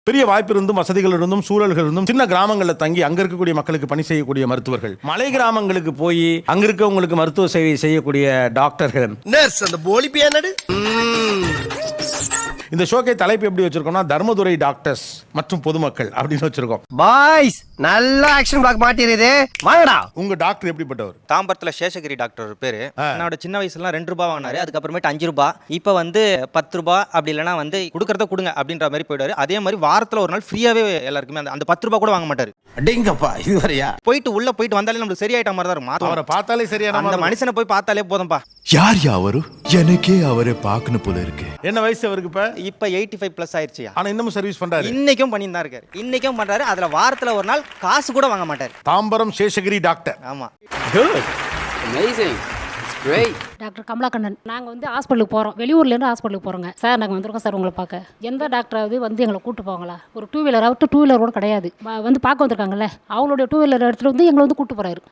பெரிய வாய்ப்பு இருந்தும் வசதிகள் இருந்தும் சூழல்கள் இருந்தும் சின்ன கிராமங்களில் தங்கி அங்க இருக்கக்கூடிய மக்களுக்கு பணி செய்யக்கூடிய மருத்துவர்கள், மலை கிராமங்களுக்கு போய் அங்க இருக்கவங்களுக்கு மருத்துவ சேவை செய்யக்கூடிய டாக்டர்கள், நர்ஸ், அந்த போலி பியானடு. இந்த ஷோக்கை தலைப்பு எப்படி வச்சிருக்கோம்னா தர்மதுரை டாக்டர்ஸ் மற்றும் பொதுமக்கள் அப்படின்னு வச்சிருக்கோம். பாய்ஸ் நல்ல ஆக்ஷன் பிளாக் மாட்டிருது, வாங்கடா. உங்க டாக்டர் எப்படிப்பட்டவர்? தாம்பரத்துல சேஷகிரி டாக்டர் பேரு. என்னோட சின்ன வயசுல 2 ரூபாய் வாங்கினாரு, அதுக்கப்புறமேட்டு 5 ரூபாய், இப்ப வந்து 10 ரூபாய், அப்படி இல்லைன்னா வந்து கொடுக்கறத கொடுங்க அப்படின்ற மாதிரி போயிடுவாரு. அதே மாதிரி வாரத்துல ஒரு நாள் ஃப்ரீயாவே எல்லாருக்குமே அந்த 10 ரூபாய் கூட வாங்க மாட்டாரு. அடேங்கப்பா, இது வரையா? போயிட்டு உள்ள போயிட்டு வந்தாலே நம்மளுக்கு சரியாயிட்ட மாதிரி தான் இருக்கும். அவரை பார்த்தாலே சரியான அந்த மனுஷனை போய் பார்த்தாலே போதும்பா. யார் அவரு? எனக்கே அவரை பார்க்கணும் போல இருக்கு. என்ன வயசு அவருக்கு? இப்ப 85+ ஆயிடுச்சு. ஆனா இன்னமும் சர்வீஸ் பண்றாரு. இன்னைக்கும் பண்ணிட்டு தான் இருக்காரு. இன்னைக்கும் பண்றாரு. அதுல வாரத்துல ஒரு நாள் காசு கூட வாங்க மாட்டாரு. தாம்பரம் சேஷகிரி டாக்டர். ஆமா. Amazing. Great. டாக்டர் கமலாக்கண்ணன். நாங்கள் வந்து ஹாஸ்பிட்டலுக்கு போகிறோம், வெளியூர்லேருந்து ஹாஸ்பிட்டலுக்கு போகிறோங்க சார். நாங்கள் வந்திருக்கோம் சார் உங்களை பார்க்க. எந்த டாக்டராவது வந்து எங்களை கூப்பிட்டு போவாங்களா? ஒரு 2 வீலர், அவர்கிட்ட 2 வீலர் கூட கிடையாது. வந்து பார்க்க வந்திருக்காங்கல்ல, அவங்களுடைய 2 வீலர் எடுத்துகிட்டு வந்து எங்களை வந்து கூப்பிட்டு போகிறாரு.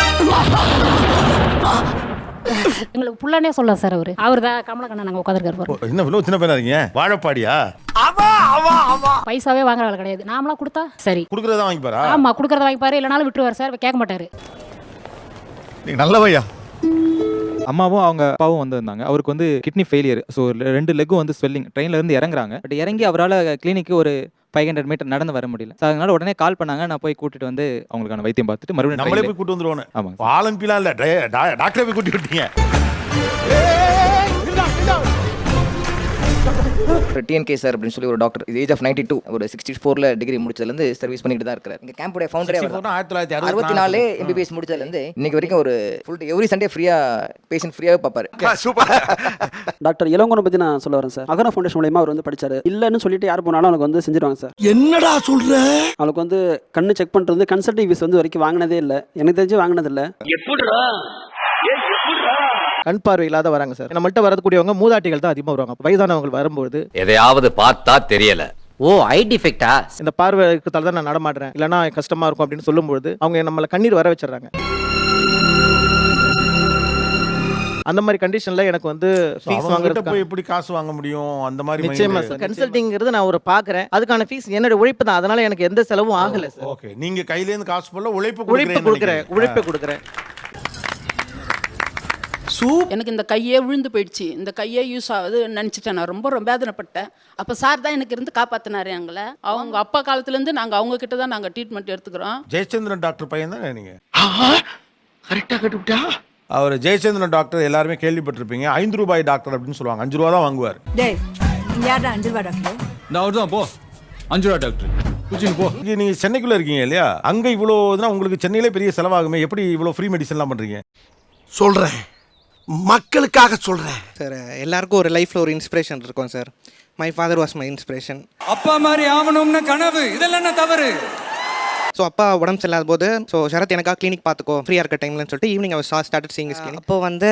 எங்களுக்கு புள்ளனே சொல்ல சார் அவர் தான் கமலாக்கண்ணன். நாங்கள் உட்காந்துருக்காரு. என்ன இவ்வளோ சின்ன பையனா இருக்கீங்க? வாழப்பாடியா? பைசாவே வாங்குற வேலை கிடையாது. நாமளாம் கொடுத்தா சரி, கொடுக்குறதா வாங்கிப்பாரா? ஆமாம், கொடுக்குறத வாங்கிப்பாரு, இல்லைனாலும் விட்டுருவார் சார், கேட்க மாட்டார். நீங்க நல்லவையா? அம்மாவும் அவங்க அப்பாவும் வந்திருந்தாங்க. அவருக்கு வந்து கிட்னி ஃபெயிலியர். ஸோ 2 லெக்கும் வந்து ஸ்வெல்லிங். ட்ரெயின்ல இருந்து இறங்குறாங்க. பட் இறங்கி அவரால் கிளினிக்கு ஒரு 500 மீட்டர் நடந்து வர முடியல. ஸோ அதனால உடனே கால் பண்ணாங்க. நான் போய் கூட்டிட்டு வந்து அவங்களுக்கான வைத்தியம் பார்த்துட்டு மறுபடியும் நம்மளே போய் கூட்டு வந்துருவோம். ஆமாங்க. ஆலம்பிலாம் இல்ல, டாக்டரை போய் கூட்டி விட்டீங்க. டிஎன்கே சார் அப்படின்னு சொல்லி ஒரு டாக்டர், ஏஜ் ஆஃப் 92, ஒரு 64ல டிகிரி முடிச்சதுலேருந்து சர்வீஸ் பண்ணிட்டு தான் இருக்காரு. இங்கே கேம்போட ஃபவுண்டரே 1964 MBBS முடிச்சதுலேருந்து இன்னைக்கு வரைக்கும் ஒரு ஃபுல் எவ்ரி சண்டே ஃப்ரீயா பேஷண்ட் ஃப்ரீயாவே பார்ப்பாரு. டாக்டர் இளங்கோனை பற்றி நான் சொல்ல வரேன் சார். அகர ஃபவுண்டேஷன் மூலமா அவர் வந்து படிச்சாரு. இல்லைன்னு சொல்லிட்டு யார் போனாலும் அவனுக்கு வந்து செஞ்சிருவாங்க சார். என்னடா சொல்ற? அவளுக்கு வந்து கண்ணு செக் பண்ணிட்டு வந்து கன்சல்டிங் ஃபீஸ் வந்து வரைக்கும் வாங்கினதே இல்லை. எனக்கு தெரிஞ்சு வாங்கினது இல்லை. கண் பார்வை இல்லாத வராங்க சார். நம்மள்ட்ட வரக்கூடியவங்க மூதாட்டிகள் தான் அதிகமாக வருவாங்க. வயதானவங்க வரும்போது எதையாவது பார்த்தா தெரியல. ஓ, ஐ டிஃபெக்டா? இந்த பார்வை இருக்கிறதால தான் நான் நடமாடுறேன், இல்லைன்னா கஷ்டமா இருக்கும் அப்படின்னு சொல்லும்போது அவங்க நம்மளை கண்ணீர் வர வச்சிடறாங்க. அந்த மாதிரி கண்டிஷன்ல எனக்கு வந்து ஃபீஸ் வாங்குறதுக்கு போய் எப்படி காசு வாங்க முடியும்? அந்த மாதிரி நிச்சயமா சார். கன்சல்டிங்கிறது நான் ஒரு பார்க்குறேன், அதுக்கான ஃபீஸ் என்னோட உழைப்பு தான். அதனால எனக்கு எந்த செலவும் ஆகல சார். ஓகே, நீங்க கையிலேருந்து காசு போல உழைப்பு கொடுக்குறேன். எனக்கு இந்த கையே விழுந்து போயிடுச்சு. இந்த கையே யூஸ் ஆகுது நினச்சிட்டேன். நான் ரொம்ப வேதனைப்பட்டேன். அப்போ சார் தான் எனக்கு இருந்து காப்பாற்றினாரு எங்களை. அவங்க அப்பா காலத்துலேருந்து நாங்கள் அவங்க கிட்ட தான் நாங்கள் ட்ரீட்மெண்ட் எடுத்துக்கிறோம். ஜெயச்சந்திரன் டாக்டர் பையன் தான் நீங்க? கரெக்டாக கட்டுவிட்டா? அவர் ஜெயச்சந்திரன் டாக்டர் எல்லாருமே கேள்விப்பட்டிருப்பீங்க. 5 ரூபாய் டாக்டர் அப்படின்னு சொல்லுவாங்க. 5 ரூபா தான் வாங்குவார். நீங்க சென்னைக்குள்ள இருக்கீங்க இல்லையா? அங்க இவ்வளவு உங்களுக்கு சென்னையிலே பெரிய செலவாகுமே. எப்படி இவ்வளவு ஃப்ரீ மெடிசன்லாம் பண்றீங்க? சொல்றேன், மக்களுக்காக சொல்றேன் சார். எல்லாருக்கும் ஒரு லைஃப்ல ஒரு இன்ஸ்பிரேஷன் இருக்கும் sir. My father was my inspiration. அப்பா மாதிரி ஆகணும்னு கனவு, இதெல்லாம் என்ன தவறு? ஸோ அப்பா உடம்பு சரியில்லாத போது, ஸோ சரத் எனக்காக கிளினிக் பார்த்துக்கோ ஃப்ரீயாக இருக்க டைம்லன்னு சொல்லிட்டு ஈவினிங் அவர் ஸ்டார்டட் சீயிங் கிளினிக். அப்போ வந்து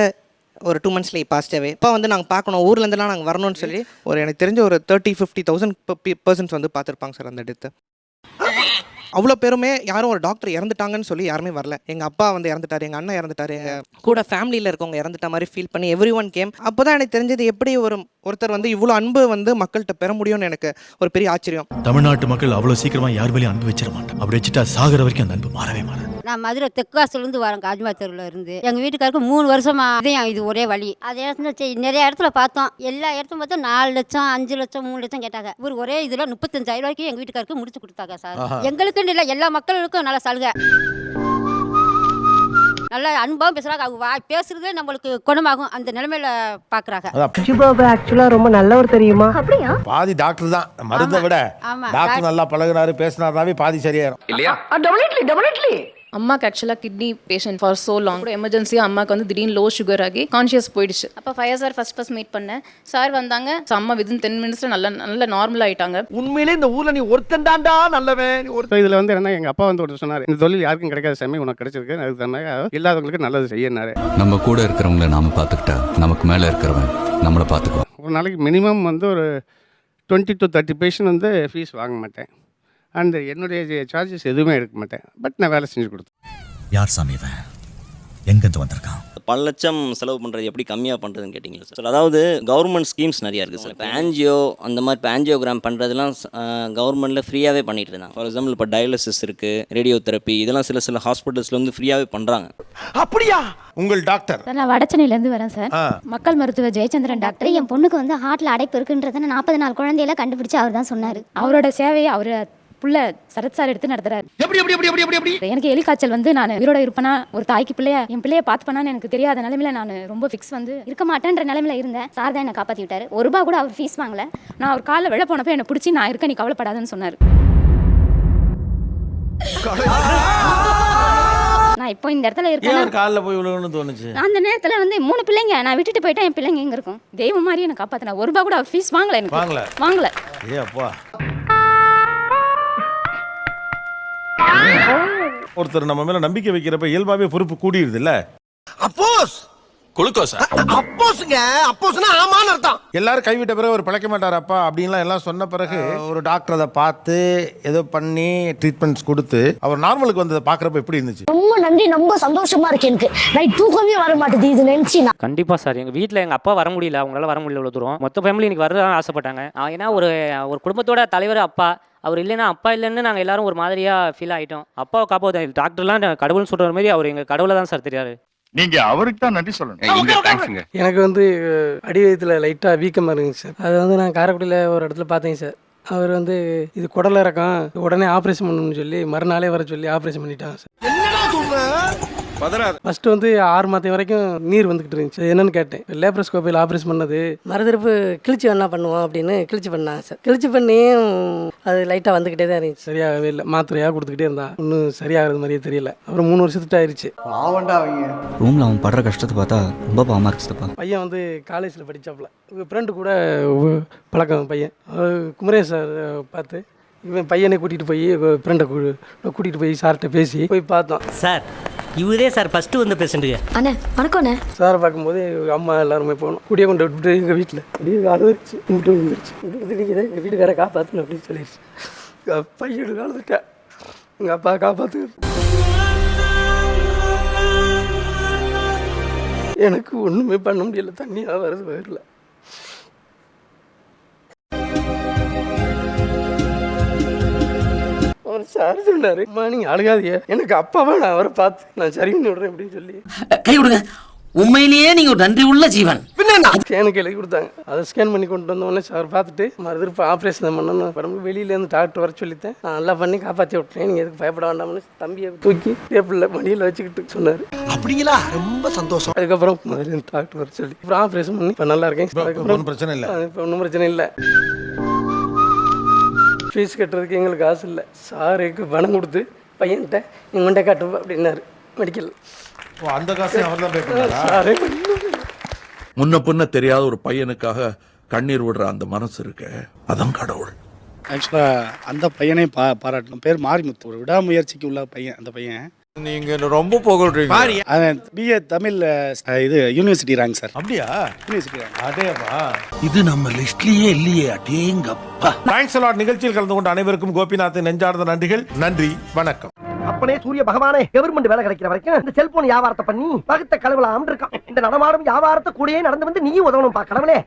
ஒரு 2 மந்த்ஸ்லேயே பாசிட்டிவே. இப்போ வந்து நாங்கள் பார்க்கணும், ஊர்லேருந்துலாம் நாங்கள் வரணும்னு சொல்லி ஒரு எனக்கு தெரிஞ்ச ஒரு 30-50,000 பர்சன்ஸ் வந்து பார்த்துருப்பாங்க சார் அந்த டெத்து. அவ்வளோ பேருமே யாரும் ஒரு டாக்டர் இறந்துட்டாங்கன்னு சொல்லி யாருமே வரல. எங்கள் அப்பா வந்து இறந்துட்டாரு, எங்கள் அண்ணன் இறந்துட்டாரு, எங்கள் கூட ஃபேமிலியில் இருக்கவங்க இறந்துட்ட மாதிரி ஃபீல் பண்ணி எவ்ரி ஒன் கேம். அப்போ தான் எனக்கு தெரிஞ்சது எப்படி ஒருத்தர் வந்து இவ்வளோ அன்பு வந்து மக்கள்கிட்ட பெற முடியும்னு எனக்கு ஒரு பெரிய ஆச்சரியம். தமிழ்நாட்டு மக்கள் அவ்வளோ சீக்கிரமா யார் மேலேயும் அன்பு வச்சிட மாட்டேன். அப்படி வச்சுட்டா சாகர வரைக்கும் அந்த அன்பு மாறவே மாறாது. நான் மதுரை தெற்காசிலிருந்து வரேன், காஜ்மா தெருவில் இருந்து. எங்கள் வீட்டுக்காருக்கு 3 வருஷமா இது ஒரே வழி. அதே இடத்துல நிறைய இடத்துல பார்த்தோம். எல்லா இடத்துல பார்த்தா 4 லட்சம், 5 லட்சம், 3 லட்சம் கேட்டாங்க. ஒரே இதில் 35,000 ரூபாய்க்கு எங்கள் வீட்டுக்காருக்கு முடிச்சு கொடுத்தாங்க சார். எங்களுக்குன்னு இல்லை, எல்லா மக்களுக்கும் நல்ல சலுகை. நல்லா அன்பாவும் பேசுறாங்க. அவங்க பேசுறதே நம்மளுக்கு குணமாகும் அந்த நிலைமையில பாக்குறாங்க. ஆக்சுவலா ரொம்ப நல்லவர் தெரியுமா? அப்படியா? பாதி டாக்டர் தான் மருந்தை விட. டாக்டர் நல்லா பழகுனாரு, பேசினாருனாவே பாதி சரியாயிரும் இல்லையா? டெஃபினெட்லி. அம்மாக்கு ஆக்சுவலாக kidney patient for so long. எமர்ஜென்சியாக அம்மாவுக்கு வந்து திடீர்னு லோ சுகர் ஆகி கான்ஷியஸ் போயிடுச்சு. அப்போ ஃபயர் சார் ஃபர்ஸ்ட் மீட் பண்ணேன். சார் வந்தாங்க. அம்மா வித்தின் 10 மினிட்ஸ்ல நல்ல நார்மல் ஆயிட்டாங்க. உண்மையிலே இந்த ஊர்ல நீ ஒருத்தன் தான்டா நல்லவன். இதில் வந்து என்ன, எங்கள் அப்பா வந்து ஒரு சொன்னார், இந்த தொழில் யாருக்கும் கிடைக்காத சாமி, உனக்கு கிடைச்சிருக்கு, அதுக்கு தானே இல்லாதவங்களுக்கு நல்லது செய்யினாரு. நம்ம கூட இருக்கிறவங்கள நாம பார்த்துக்கிட்டா நமக்கு மேல இருக்கிறவன் நம்மளை பார்த்துக்குவோம். ஒரு நாளைக்கு மினிமம் வந்து ஒரு 20 to 30 பேஷண்ட் வந்து ஃபீஸ் வாங்க மாட்டேன். அண்ட் என்னுடைய சார்ஜஸ் எதுவுமே எடுக்க மாட்டேன். பட் நான் வேலை செஞ்சு கொடுத்தேன். யார் சாமி இவன்? எங்கேருந்து வந்திருக்கான்? பல லட்சம் செலவு பண்ணுறது எப்படி கம்மியாக பண்ணுறதுன்னு கேட்டிங்களா சார்? அதாவது கவர்மெண்ட் ஸ்கீம்ஸ் நிறையா இருக்குது சார். இப்போ ஆன்ஜியோ அந்த மாதிரி இப்போ ஆன்ஜியோகிராம் பண்ணுறதுலாம் கவர்மெண்ட்டில் ஃப்ரீயாகவே பண்ணிகிட்டு இருந்தாங்க. ஃபார் எக்ஸாம்பிள் இப்போ டயாலிசிஸ் இருக்குது, ரேடியோ தெரப்பி, இதெல்லாம் சில ஹாஸ்பிட்டல்ஸில் வந்து ஃப்ரீயாகவே பண்ணுறாங்க. அப்படியா? உங்கள் டாக்டர்? நான் வடச்சென்னையிலேருந்து வரேன் சார். மக்கள் மருத்துவர் ஜெயச்சந்திரன் டாக்டர். என் பொண்ணுக்கு வந்து ஹார்ட்டில் அடைப்பு இருக்குன்றதை 40 நாள் குழந்தையில கண்டுபிடிச்சு அவர் தான் சொன்னார். அவரோட சேவையை அவர் புள்ள சரத் சார் எடுத்து நடத்துறாரு. எனக்கு எலி காய்ச்சல் வந்து நான் உயிரோட இருப்பேனா, ஒரு தாய்க்கு என் பிள்ளைய பார்த்துப்பேனான்னு எனக்கு தெரியாத நிலைமையில நான் ரொம்ப ஃபிக்ஸ் வந்து இருக்க மாட்டேன்ற நிலைமையில இருந்தேன். சார் தான் என்னை காப்பாற்றி விட்டாரு. ₹1 கூட அவர் ஃபீஸ் வாங்கல. நான் அவர் காலில் விழ போனப்போ என்னை பிடிச்சி நான் இருக்க, நீ கவலைப்படாதுன்னு சொன்னார். நான் இப்போ இந்த இடத்துல இருக்கேன். காலில் போய் விழுகணும்னு தோணுச்சு. அந்த நேரத்தில் வந்து 3 பிள்ளைங்க நான் விட்டுட்டு போயிட்டேன். என் பிள்ளைங்க எங்க இருக்கும்? தெய்வம் மாதிரி என்னை காப்பாற்றினா. ₹1 கூட அவர் ஃபீஸ் வாங்கல. எனக்கு வாங்கல. ஏ அப்பா. ஒருத்தர் நம்ம மேல நம்பிக்கை வைக்கிறப்ப இயல்பாவே பொறுப்பு கூடிடுது இல்ல? அப்போஸ் குளுக்கோஸ் அப்போஸ்ங்க, அப்போஸ்னா ஆமான்னு அர்த்தம். எல்லாரும் கைவிட்ட பிறகு அவர் பிழைக்க மாட்டார் அப்பா அப்படின்லாம் எல்லாம் சொன்ன பிறகு ஒரு டாக்டர் அதை பார்த்து ஏதோ பண்ணி ட்ரீட்மெண்ட்ஸ் கொடுத்து அவர் நார்மலுக்கு வந்ததை பார்க்குறப்ப எப்படி இருந்துச்சு? ரொம்ப நன்றி, ரொம்ப சந்தோஷமா இருக்கு. எனக்கு நைட் தூக்கமே வர மாட்டேது இது நினைச்சு. கண்டிப்பாக சார். எங்கள் வீட்டில் எங்கள் அப்பா வர முடியல, அவங்களால வர முடியல இவ்வளோ தூரம். மொத்த ஃபேமிலி எனக்கு வரதான் ஆசைப்பட்டாங்க. ஏன்னா ஒரு குடும்பத்தோட தலைவர் அப்பா. அவர் இல்லைன்னா அப்பா இல்லைன்னு நாங்கள் எல்லாரும் ஒரு மாதிரியாக ஃபீல் ஆகிட்டோம். அப்பாவை காப்பாற்ற டாக்டர்லாம் கடவுள்னு சொல்கிற மாதிரி அவர் எங்கள் கடவுளை தான் சார் தெரியாது. நீங்க அவருக்கு தான் நன்றி சொல்லணும். எனக்கு வந்து அடிவயத்தில் லைட்டாக வீக்கமாக இருந்துச்சு சார். அது வந்து நான் காரைக்குடியில் ஒரு இடத்துல பார்த்தேங்க சார். அவர் வந்து இது குடல இறக்கம், உடனே ஆப்ரேஷன் பண்ணணும்னு சொல்லி மறுநாளே வர சொல்லி ஆப்ரேஷன் பண்ணிட்டாங்க சார். ஃபர்ஸ்ட் வந்து 6 மாதம் வரைக்கும் நீர் வந்துகிட்டு இருந்துச்சு. என்னன்னு கேட்டேன். லேப்ரோஸ்கோப்பியில் ஆப்ரேஷன் பண்ணது மறுதரப்பு கிழிச்சு வேணா பண்ணுவோம் அப்படின்னு கிழிச்சு பண்ணாங்க சார். கிழிச்சு பண்ணியும் அது லைட்டாக வந்துக்கிட்டே தான் இருந்துச்சு. சரியாகவே இல்லை. மாத்திரையாக கொடுத்துக்கிட்டே இருந்தான். ஒன்றும் சரியாகிறது மாதிரியே தெரியல. அப்புறம் 3 வருஷத்துட்டு ஆயிடுச்சு. ரூம்ல அவன் படுற கஷ்டத்தை பார்த்தா ரொம்ப பாவமா இருக்குதுப்பா. பையன் வந்து காலேஜில் படித்தாப்புல. ஃப்ரெண்டு கூட பழக்கம் பையன். குமரேஷ் சார் பார்த்து இவன் பையனை கூட்டிகிட்டு போய் ஃப்ரெண்டை கூட்டிகிட்டு போய் சார்கிட்ட பேசி போய் பார்த்தோம். சார் இவரே சார் ஃபஸ்ட்டு வந்து பேசுறீங்க. அண்ணே வணக்கம். சாரை பார்க்கும்போது அம்மா எல்லாருமே போகணும். கூடிய கொண்டு விட்டுட்டு எங்கள் வீட்டில் அப்படியே கால வச்சு கும்பிட்டு வந்துருச்சு. நீங்கள் எங்கள் வீட்டுக்காரை காப்பாற்றணும் அப்படின்னு சொல்லிடுச்சு. பையனு காலத்துட்டேன். எங்கள் அப்பா காப்பாற்று. எனக்கு ஒன்றுமே பண்ண முடியல. தண்ணியாக வருது வயிறில். அவர் சார் சொன்னாரு, நீங்க அழுகாதீங்க, எனக்கு அப்பாவை நான் அவரை பார்த்து நான் சரி பண்ணி விடுறேன் அப்படின்னு சொல்லி கை விடுங்க. உண்மையிலேயே நீங்க ஒரு நன்றி உள்ள ஜீவன். ஸ்கேனுக்கு எழுதி கொடுத்தாங்க. அதை ஸ்கேன் பண்ணி கொண்டு வந்தோடனே சார் பார்த்துட்டு மறுதிருப்ப ஆப்ரேஷன் பண்ணணும். பிறகு வெளியிலேருந்து டாக்டர் வர சொல்லித்தேன். நான் நல்லா பண்ணி காப்பாற்றி விட்டுறேன், நீங்கள் எதுக்கு பயப்பட வேண்டாம்னு தம்பியை தூக்கி டேபிளில் மடியில் வச்சுக்கிட்டு சொன்னார். அப்படிங்களா? ரொம்ப சந்தோஷம். அதுக்கப்புறம் முதல்ல டாக்டர் வர சொல்லி அப்புறம் ஆப்ரேஷன் பண்ணி இப்போ நல்லா இருக்கேன். அதுக்கப்புறம் பிரச்சனை இல்லை. இப்போ ஒன்றும் பிரச்சனை இல்லை. ஃபீஸ் கட்டுறதுக்கு எங்களுக்கு காசு இல்லை. சாருக்கு பணம் கொடுத்து பையன்கிட்ட இவன்கிட்ட கட்டுவோம் அப்படின்னாரு மெடிக்கல். அந்த காசு அவர் தான் பே பண்ணாரா? சாரே முன்ன பின்ன தெரியாத ஒரு பையனுக்காக கண்ணீர் விடுற அந்த மனசு இருக்கு, அதான் கடவுள். ஆக்சுவலாக அந்த பையனை பாராட்டணும். பேர் மாரிமுத்து. ஒரு விடாமுயற்சிக்கு உள்ள பையன் அந்த பையன். நீங்க ரொம்ப புகழ்றீங்க. அவன் பிஏ தமிழ் இது யூனிவர்சிட்டி ரேங்க் சார். அப்படியா? University rank. அதேவா? இது நம்ம லிஸ்ட்லயே இல்லையே. அடேங்கப்பா. Thanks a lot. நிகழ்ச்சியில் கலந்து கொண்ட அனைவருக்கும் கோபிநாத் நெஞ்சார்ந்த நன்றிகள். நன்றி, வணக்கம். அப்பனே சூரிய பகவானே, கவர்மெண்ட் வேலை கிடைக்கிற வரைக்கும் இந்த செல்போன் வியாபாரத்தை பண்ணி பகுத்த கடவுள ஆம்பிருக்கான். இந்த நடமாடும் வியாபாரத்தை கூடயே நடந்து வந்து நீ உதவணும் பா கடவுளே.